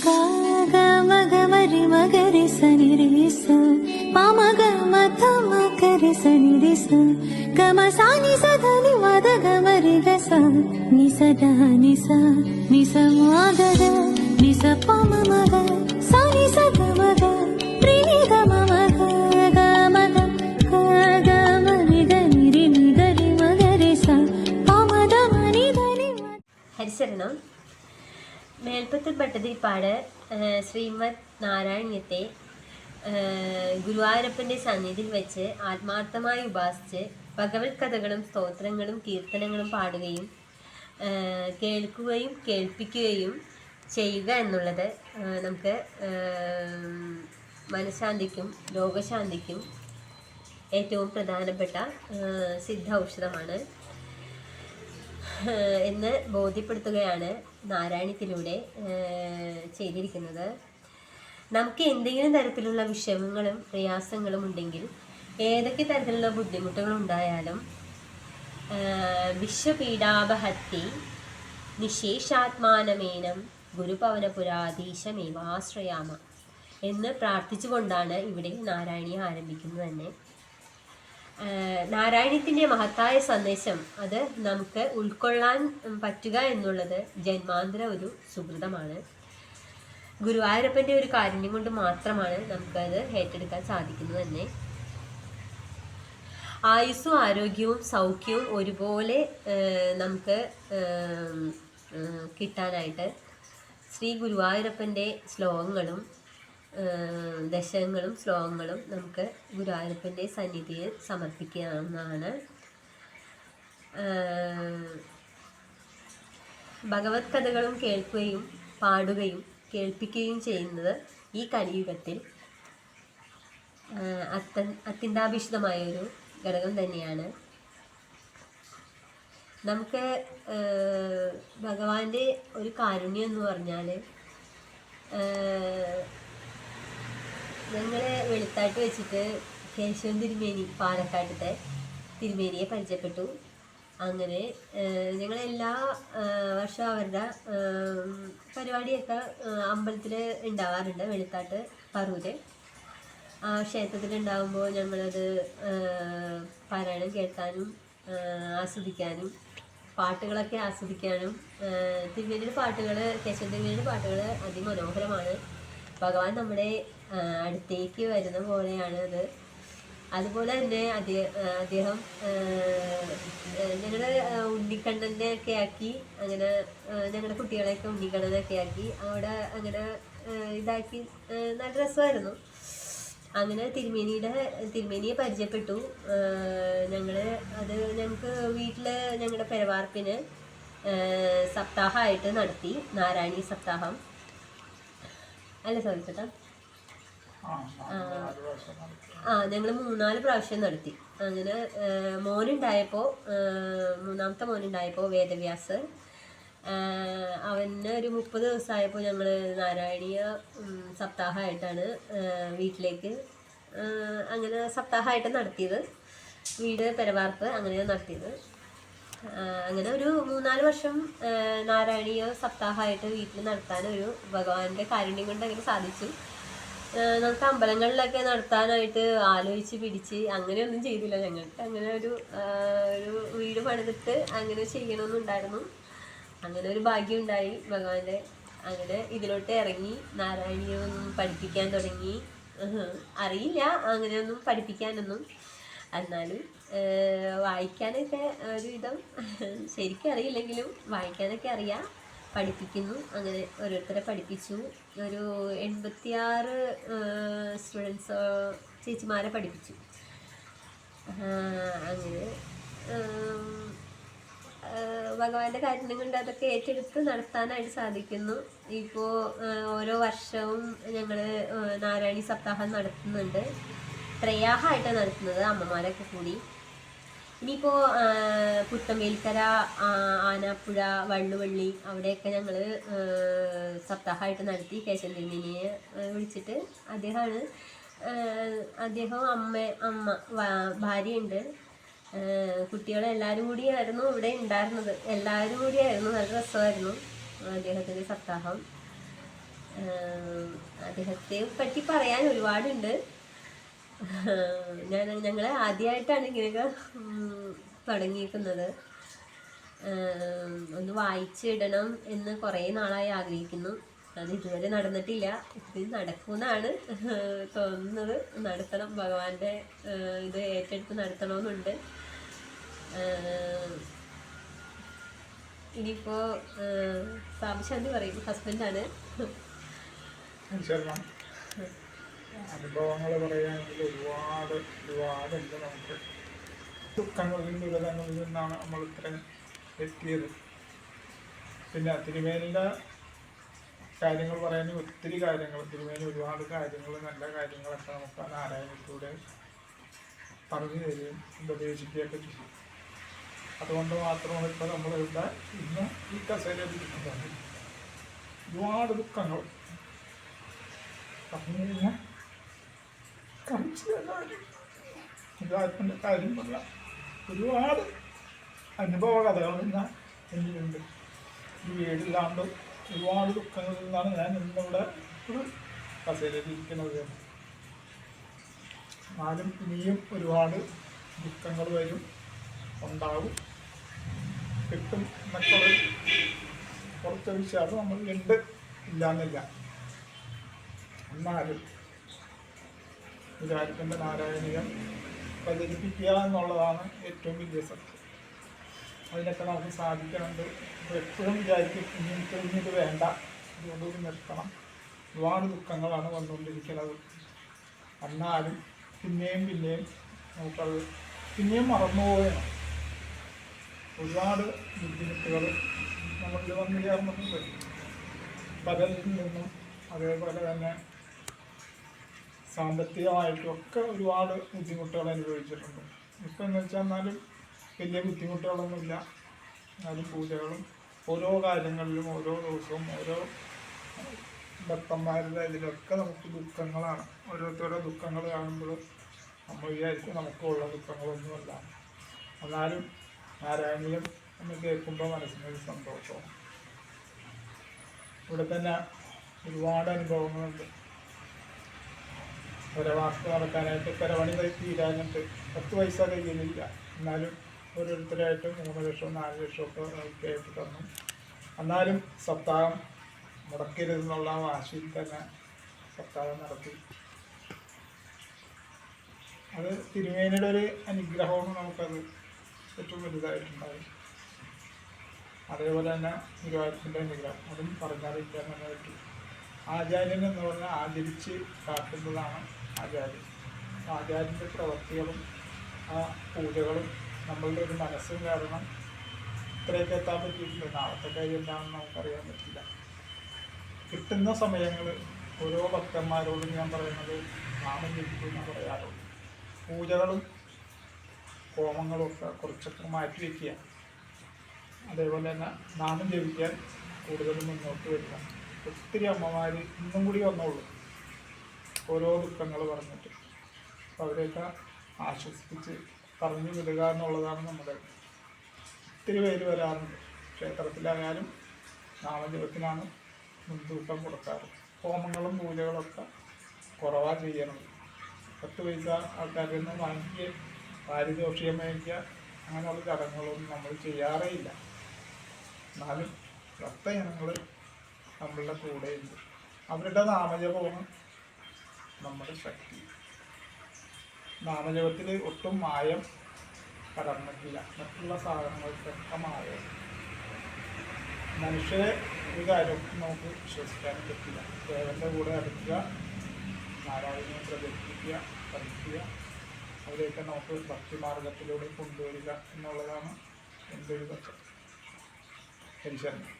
गा गा म ग म रि म ग रि स नि रि स प म ग म थ म ग रि स नि रि स ग म सा नि स ध नि म द ग म रि ग स नि स द नि स म ग ग नि स प म म ग सा नि स ग म ग रि नि ग म म ग ग म ग ग ग म रि ग नि रि म ग रि स प म द म नि ധ നി മ. ഹരിശരണം. മേൽപ്പത്തൂർ ഭട്ടതിരിപ്പാട് ശ്രീമദ് നാരായണീയത്തെ ഗുരുവായൂരപ്പൻ്റെ സന്നിധിയിൽ വെച്ച് ആത്മാർത്ഥമായി ഉപാസിച്ച് ഭഗവത് കഥകളും സ്തോത്രങ്ങളും കീർത്തനങ്ങളും പാടുകയും കേൾക്കുകയും കേൾപ്പിക്കുകയും ചെയ്യുക എന്നുള്ളത് നമുക്ക് മനഃശാന്തിക്കും രോഗശാന്തിക്കും ഏറ്റവും പ്രധാനപ്പെട്ട സിദ്ധ ഔഷധമാണ് എന്ന് ബോധ്യപ്പെടുത്തുകയാണ് നാരായണീയത്തിലൂടെ ചെയ്തിരിക്കുന്നത്. നമുക്ക് എന്തെങ്കിലും തരത്തിലുള്ള വിഷമങ്ങളും പ്രയാസങ്ങളും ഉണ്ടെങ്കിൽ, ഏതൊക്കെ തരത്തിലുള്ള ബുദ്ധിമുട്ടുകളുണ്ടായാലും വിശ്വപീഡാപഹത്തി നിശേഷാത്മാനമേനം ഗുരുപവനപുരാധീശമേവാശ്രയാമ എന്ന് പ്രാർത്ഥിച്ചുകൊണ്ടാണ് ഇവിടെ നാരായണീയം ആരംഭിക്കുന്നത് തന്നെ. നാരായണീയത്തിൻ്റെ മഹത്തായ സന്ദേശം അത് നമുക്ക് ഉൾക്കൊള്ളാൻ പറ്റുക എന്നുള്ളത് ജന്മാന്തര ഒരു സുകൃതമാണ്. ഗുരുവായൂരപ്പൻ്റെ ഒരു കാരുണ്യം കൊണ്ട് മാത്രമാണ് നമുക്കത് ഏറ്റെടുക്കാൻ സാധിക്കുന്നത് തന്നെ. ആയുസ്സും ആരോഗ്യവും സൗഖ്യവും ഒരുപോലെ നമുക്ക് കിട്ടാനായിട്ട് ശ്രീ ഗുരുവായൂരപ്പൻ്റെ ശ്ലോകങ്ങളും ദശകങ്ങളും ശ്ലോകങ്ങളും നമുക്ക് ഗുരുവായൂരപ്പൻ്റെ സന്നിധിയിൽ സമർപ്പിക്കാവുന്നതാണ്. ഭഗവത് കഥകളും കേൾക്കുകയും പാടുകയും കേൾപ്പിക്കുകയും ചെയ്യുന്നത് ഈ കലിയുഗത്തിൽ അത്യന്താപേക്ഷിതമായൊരു ഘടകം തന്നെയാണ്. നമുക്ക് ഭഗവാന്റെ ഒരു കാരുണ്യം എന്ന് പറഞ്ഞാൽ, ഞങ്ങൾ വെളുത്താട്ട് വെച്ചിട്ട് കേശവൻ തിരുമേനി, പാലക്കാട്ടത്തെ തിരുമേനിയെ പരിചയപ്പെട്ടു. അങ്ങനെ ഞങ്ങളെല്ലാ വർഷവും അവരുടെ പരിപാടിയൊക്കെ അമ്പലത്തിൽ ഉണ്ടാവാറുണ്ട്. വെളുത്താട്ട് പറൂര് ആ ക്ഷേത്രത്തിൽ ഉണ്ടാകുമ്പോൾ ഞങ്ങളത് പാരായണം കേൾക്കാനും ആസ്വദിക്കാനും പാട്ടുകളൊക്കെ ആസ്വദിക്കാനും, തിരുമേനിയുടെ പാട്ടുകൾ, കേശവൻ തിരുമേനിയുടെ പാട്ടുകൾ അതിമനോഹരമാണ്. ഭഗവാൻ നമ്മുടെ അടുത്തേക്ക് വരുന്ന പോലെയാണ് അത്. അതുപോലെ തന്നെ അദ്ദേഹം ഞങ്ങളുടെ ഉണ്ണിക്കണ്ണനെ ഒക്കെ ആക്കി, അങ്ങനെ ഞങ്ങളുടെ കുട്ടികളെയൊക്കെ ഉണ്ണിക്കണ്ണനൊക്കെ ആക്കി അവിടെ അങ്ങനെ ഇതാക്കി നല്ല രസമായിരുന്നു. അങ്ങനെ തിരുമേനിയെ പരിചയപ്പെട്ടു. ഞങ്ങൾക്ക് വീട്ടിൽ ഞങ്ങളുടെ പെരവാർപ്പിന് സപ്താഹമായിട്ട് നടത്തി, നാരായണീ സപ്താഹം അല്ല ചോദിച്ചേട്ടാ. ഞങ്ങൾ 3-4 പ്രാവശ്യം നടത്തി. അങ്ങനെ മൂന്നാമത്തെ മോനുണ്ടായപ്പോൾ വേദവ്യാസ് അവന് ഒരു 30 ദിവസമായപ്പോൾ ഞങ്ങൾ നാരായണീയ സപ്താഹമായിട്ടാണ് വീട്ടിലേക്ക് അങ്ങനെ സപ്താഹമായിട്ട് നടത്തിയത്. വീട് പെരവാർപ്പ് അങ്ങനെയാണ് നടത്തിയത്. അങ്ങനെ ഒരു 3-4 വർഷം നാരായണീയ സപ്താഹമായിട്ട് വീട്ടിൽ നടത്താനൊരു ഭഗവാന്റെ കാരുണ്യം കൊണ്ട് അങ്ങനെ സാധിച്ചു. നമുക്ക് അമ്പലങ്ങളിലൊക്കെ നടത്താനായിട്ട് ആലോചിച്ച് പിടിച്ച് അങ്ങനെയൊന്നും ചെയ്തില്ല. ഞങ്ങൾക്ക് അങ്ങനെ ഒരു വീട് പണിതിട്ട് അങ്ങനെ ചെയ്യണമെന്നുണ്ടായിരുന്നു. അങ്ങനെ ഒരു ഭാഗ്യം ഉണ്ടായി ഭഗവാന്റെ. അങ്ങനെ ഇതിലോട്ട് ഇറങ്ങി നാരായണീയമൊന്നും പഠിപ്പിക്കാൻ തുടങ്ങി. അറിയില്ല അങ്ങനെയൊന്നും പഠിപ്പിക്കാനൊന്നും, എന്നാലും വായിക്കാനൊക്കെ ഒരുവിധം ശരിക്കും അറിയില്ലെങ്കിലും വായിക്കാനൊക്കെ അറിയാം. പഠിപ്പിക്കുന്നു. അങ്ങനെ ഓരോരുത്തരെ പഠിപ്പിച്ചു. ഒരു 86 സ്റ്റുഡൻസ് ചേച്ചിമാരെ പഠിപ്പിച്ചു. അങ്ങനെ ഭഗവാന്റെ കാരുണ്യം കൊണ്ട് അതൊക്കെ ഏറ്റെടുത്ത് നടത്താനായിട്ട് സാധിക്കുന്നു. ഇപ്പോൾ ഓരോ വർഷവും ഞങ്ങൾ നാരായണീ സപ്താഹം നടത്തുന്നുണ്ട്. പ്രയാഹമായിട്ടാണ് നടത്തുന്നത്, അമ്മമാരൊക്കെ കൂടി. ഇനിയിപ്പോൾ പുത്തമ്പേൽക്കര, ആനാപ്പുഴ, വള്ളുവള്ളി അവിടെയൊക്കെ ഞങ്ങൾ സപ്താഹമായിട്ട് നടത്തി. കേശവൻ തിരുമേനിയെ വിളിച്ചിട്ട് അദ്ദേഹം അമ്മ ഭാര്യയുണ്ട്, കുട്ടികളെല്ലാവരും കൂടിയായിരുന്നു ഇവിടെ ഉണ്ടായിരുന്നത്. എല്ലാവരും കൂടിയായിരുന്നു. നല്ല രസമായിരുന്നു അദ്ദേഹത്തിൻ്റെ സപ്താഹം. അദ്ദേഹത്തെ പറ്റി പറയാൻ ഒരുപാടുണ്ട്. ഞങ്ങൾ ആദ്യമായിട്ടാണ് ഇങ്ങനെയൊക്കെ തുടങ്ങിയിരിക്കുന്നത്. ഒന്ന് വായിച്ചിടണം എന്ന് കുറേ നാളായി ആഗ്രഹിക്കുന്നു. അത് ഇതുവരെ നടന്നിട്ടില്ല. ഇത് നടക്കുമെന്നാണ് തോന്നുന്നത്. നടത്തണം, ഭഗവാന്റെ ഇത് ഏറ്റെടുത്ത് നടത്തണമെന്നുണ്ട്. ഇനിയിപ്പോ സാംശാന്തി പറയും, ഹസ്ബൻഡാണ്. അനുഭവങ്ങൾ പറയുകയാണെങ്കിൽ ഒരുപാടുണ്ട്. നമുക്ക് ദുഃഖങ്ങളിൽ ദുരിതങ്ങളിൽ നിന്നാണ് നമ്മൾ ഇത്രയും എത്തിയത്. പിന്നെ തിരുമേനിയുടെ കാര്യങ്ങൾ പറയാനും ഒത്തിരി കാര്യങ്ങൾ, തിരുമേനി ഒരുപാട് കാര്യങ്ങൾ, നല്ല കാര്യങ്ങളൊക്കെ നമുക്ക് ആ നാരായണത്തിലൂടെ പറഞ്ഞു തരികയും ഉപദേശിക്കുകയൊക്കെ ചെയ്യും. അതുകൊണ്ട് മാത്രമാണ് ഇപ്പോൾ നമ്മളിവിടെ ഇന്ന് ഈ കസേരയിലിരിക്കുന്നത്. ഒരുപാട് ദുഃഖങ്ങൾ പറഞ്ഞു കഴിഞ്ഞാൽ ഇതാത്മൻ്റെ കാര്യം പറയാം. ഒരുപാട് അനുഭവ കഥകൾ ഞാൻ എന്നിലുണ്ട്. ഈ വീടില്ലാണ്ട് ഒരുപാട് ദുഃഖങ്ങളിൽ നിന്നാണ് ഞാൻ ഇന്നിവിടെ ഒരു കസേരയിലിരിക്കുന്നത്. എന്നാലും ഇനിയും ഒരുപാട് ദുഃഖങ്ങൾ വരും, ഉണ്ടാവും, കിട്ടും എന്നൊക്കെയുള്ള കുറച്ച് വിശ്വാസം നമ്മളിലുണ്ട്, ഇല്ലാന്നില്ല. എന്നാലും ഗുരുവായൂരപ്പൻ്റെ നാരായണീയം പ്രചരിപ്പിക്കുക എന്നുള്ളതാണ് ഏറ്റവും വലിയ സത്യം. അതിനൊക്കെ നമുക്ക് സാധിക്കുന്നുണ്ട്. എപ്പോഴും വിചാരിക്കും ഇനിയിത് വേണ്ട, ഇതുകൊണ്ടൊരു നിർത്തണം. ഒരുപാട് ദുഃഖങ്ങളാണ് വന്നുകൊണ്ടിരിക്കുന്നത്. എന്നാലും പിന്നെയും നമുക്കത് പിന്നെയും മറന്നുപോവുകയാണ്. ഒരുപാട് ബുദ്ധിമുട്ടുകൾ നമ്മളിൽ വന്നു ചേർന്നിട്ടുണ്ട്. പലരിൽ നിന്നും അതേപോലെ തന്നെ സാമ്പത്തികമായിട്ടും ഒക്കെ ഒരുപാട് ബുദ്ധിമുട്ടുകൾ അനുഭവിച്ചിട്ടുണ്ട്. ഇപ്പം എന്ന് വെച്ചാൽ എന്നാലും വലിയ ബുദ്ധിമുട്ടുകളൊന്നുമില്ല. എന്നാലും പൂജകളും ഓരോ കാര്യങ്ങളിലും ഓരോ ദിവസവും ഓരോ ഭക്തന്മാരുടെ ഇതിലൊക്കെ നമുക്ക് ദുഃഖങ്ങളാണ്. ഓരോരുത്തരുടെ ദുഃഖങ്ങൾ കാണുമ്പോൾ നമ്മൾ വിചാരിക്കും നമുക്കുള്ള ദുഃഖങ്ങളൊന്നുമല്ല. എന്നാലും നാരായണീയം എന്ന് കേൾക്കുമ്പോൾ മനസ്സിനൊരു സന്തോഷവും. ഇവിടെ തന്നെ ഒരുപാട് അനുഭവങ്ങളുണ്ട്. ഒരവാർത്ത നടക്കാനായിട്ട് പെരവണി തീരാഞ്ഞിട്ട് 10 പൈസ കയ്യിലില്ല. എന്നാലും ഓരോരുത്തരായിട്ട് 3 ലക്ഷം 4 ലക്ഷമൊക്കെ ആയിട്ട് തന്നു. എന്നാലും സപ്താഹം മുടക്കരുതെന്നുള്ള വാശിയിൽ തന്നെ സപ്താഹം നടത്തി. അത് തിരുമേനിയുടെ ഒരു അനുഗ്രഹമാണ് നമുക്കത് ഏറ്റവും വലുതായിട്ടുണ്ടായി. അതേപോലെ തന്നെ ഗുരുവായൂരപ്പൻ്റെ അനുഗ്രഹം അതും പറഞ്ഞറിയിക്കാൻ തന്നെ പറ്റി. ആചാര്യൻ എന്ന് പറഞ്ഞാൽ ആചരിച്ച് കാട്ടുന്നതാണ് ആചാര്യൻ. ആചാര്യൻ്റെ പ്രവൃത്തികളും ആ പൂജകളും നമ്മളുടെ ഒരു മനസ്സും കാരണം ഇത്രയൊക്കെ എത്താൻ പറ്റിയിട്ടില്ല. നാളത്തെ കാര്യം എന്താണെന്ന് നമുക്കറിയാൻ പറ്റില്ല. കിട്ടുന്ന സമയങ്ങൾ ഓരോ ഭക്തന്മാരോടും ഞാൻ പറയുന്നത് നാമം ജപിക്കുമെന്ന് പറയാറുള്ളൂ. പൂജകളും ഹോമങ്ങളും ഒക്കെ കുറച്ചൊക്കെ മാറ്റി വയ്ക്കുക. അതേപോലെ തന്നെ നാമം ജപിക്കാൻ കൂടുതലും മുന്നോട്ട് വരിക. ഒത്തിരി അമ്മമാർ ഇന്നും കൂടി വന്നോളൂ ഓരോ ദുഃഖങ്ങൾ പറഞ്ഞിട്ട്. അപ്പോൾ അവരെയൊക്കെ ആശ്വസിപ്പിച്ച് പറഞ്ഞു വിടുക എന്നുള്ളതാണ് നമ്മുടെ. ഒത്തിരി പേര് വരാറുണ്ട്. ക്ഷേത്രത്തിലായാലും നാമജപത്തിനാണ് മുൻതൂക്കം കൊടുക്കാറ്. ഹോമങ്ങളും പൂജകളൊക്കെ കുറവാണ് ചെയ്യണത്. 10 പൈസ ആൾക്കാരിൽ നിന്ന് വാങ്ങിക്കുക, പാരിതോഷികം വാങ്ങിക്കുക, അങ്ങനെയുള്ള ചടങ്ങുകളൊന്നും നമ്മൾ ചെയ്യാറേ ഇല്ല. എന്നാലും ഭക്തജനങ്ങൾ നമ്മളുടെ കൂടെയുണ്ട്. അവരുടെ നാമജപമാണ് നമ്മുടെ ശക്തി. നാമജപത്തിൽ ഒട്ടും മായം കലർന്നിട്ടില്ല. മറ്റുള്ള സാധനങ്ങൾക്കൊക്കെ മായം. മനുഷ്യരെ ഒരു കാര്യം നമുക്ക് വിശ്വസിക്കാനും പറ്റില്ല. ദേവൻ്റെ കൂടെ അടുക്കുക, നാരായണനെ പ്രചരിപ്പിക്കുക, പഠിക്കുക, അവരെയൊക്കെ നമുക്ക് ഭക്തിമാർഗത്തിലൂടെ കൊണ്ടുവരിക എന്നുള്ളതാണ് എൻ്റെ ഒരു പക്ഷം. ഹരിശരണം.